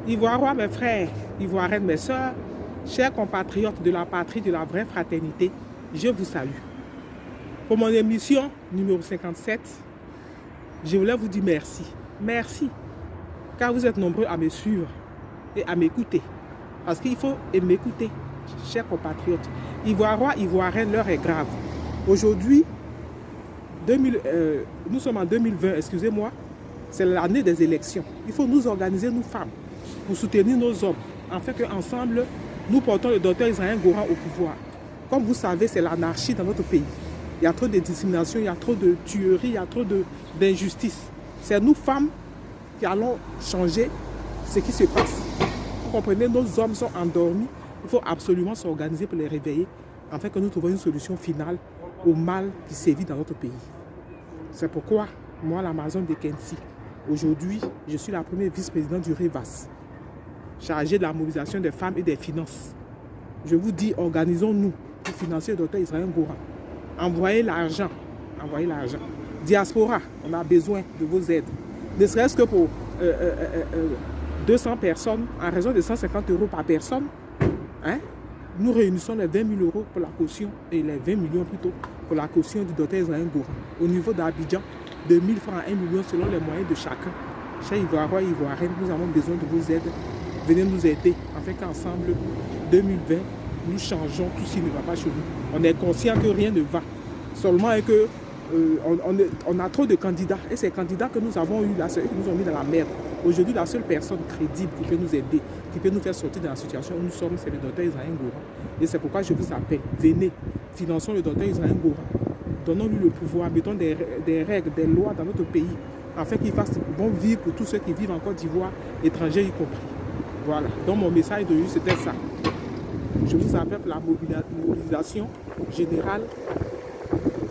Ivoirois, mes frères, Ivoiriennes, mes sœurs, chers compatriotes de la patrie, de la vraie fraternité, je vous salue. Pour mon émission numéro 57, je voulais vous dire merci. Merci, car vous êtes nombreux à me suivre et à m'écouter. Parce qu'il faut m'écouter, chers compatriotes. Ivoirois, Ivoiriennes, l'heure est grave. Aujourd'hui, nous sommes en 2020, excusez-moi, c'est l'année des élections. Il faut nous organiser, nous femmes, pour soutenir nos hommes, afin qu'ensemble, nous portons le docteur Israël Gourhan au pouvoir. Comme vous savez, c'est l'anarchie dans notre pays. Il y a trop de discrimination, il y a trop de tueries, il y a trop d'injustice. C'est nous femmes qui allons changer ce qui se passe. Vous comprenez, nos hommes sont endormis. Il faut absolument s'organiser pour les réveiller, afin que nous trouvions une solution finale au mal qui sévit dans notre pays. C'est pourquoi, moi, l'Amazon de Kensi, aujourd'hui, je suis la première vice-présidente du REVAS, chargée de la mobilisation des femmes et des finances. Je vous dis, organisons-nous pour financer le docteur Israël Gourhan. Envoyez l'argent. Envoyez l'argent. Diaspora, on a besoin de vos aides. Ne serait-ce que pour 200 personnes, en raison de 150 € par personne. Hein? Nous réunissons les 20 000 € pour la caution, et les 20 millions plutôt, pour la caution du docteur Israël Gourhan. Au niveau d'Abidjan, de 1000 francs à 1 million selon les moyens de chacun. Chers Ivoiriens et Ivoiriennes, nous avons besoin de vos aides. Venez nous aider, afin qu'ensemble, 2020, nous changeons tout ce qui ne va pas chez nous. On est conscient que rien ne va. Seulement que on a trop de candidats. Et ces candidats que nous avons eus là, c'est eux qui nous ont mis dans la merde. Aujourd'hui, la seule personne crédible qui peut nous aider, qui peut nous faire sortir de la situation où nous sommes, c'est le docteur Israël Gourhan. Et c'est pourquoi je vous appelle. Venez, finançons le docteur Israël Gourhan. Donnons-lui le pouvoir, mettons des règles, des lois dans notre pays, afin qu'il fasse bon vivre pour tous ceux qui vivent en Côte d'Ivoire, étrangers y compris. Voilà. Donc mon message de lui, c'était ça. Je vous appelle pour la mobilisation générale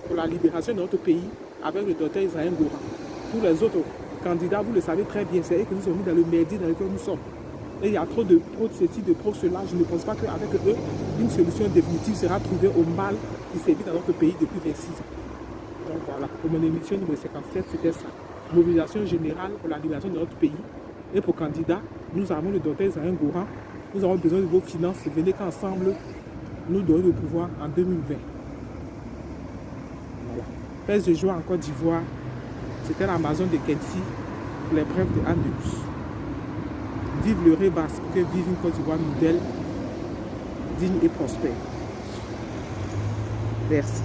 pour la libération de notre pays avec le docteur Israël Gourhan. Tous les autres candidats, vous le savez très bien, c'est eux que nous avons mis dans le merdier dans lequel nous sommes. Et il y a trop de ceci, de trop cela. Je ne pense pas qu'avec eux, une solution définitive sera trouvée au mal qui sévit dans notre pays depuis 26 ans. Donc voilà, pour mon émission numéro 57, c'était ça. Mobilisation générale pour la libération de notre pays. Et pour candidats, nous avons le docteur Israël Gourhan. Nous avons besoin de vos finances. Venez qu'ensemble, nous donnons le pouvoir en 2020. Voilà. Pèse de joie en Côte d'Ivoire. C'était l'Amazon de Kensi pour les brèves de Anne de Bus. Vive le REVAS, pour que vive une Côte d'Ivoire nouvelle, digne et prospère. Merci.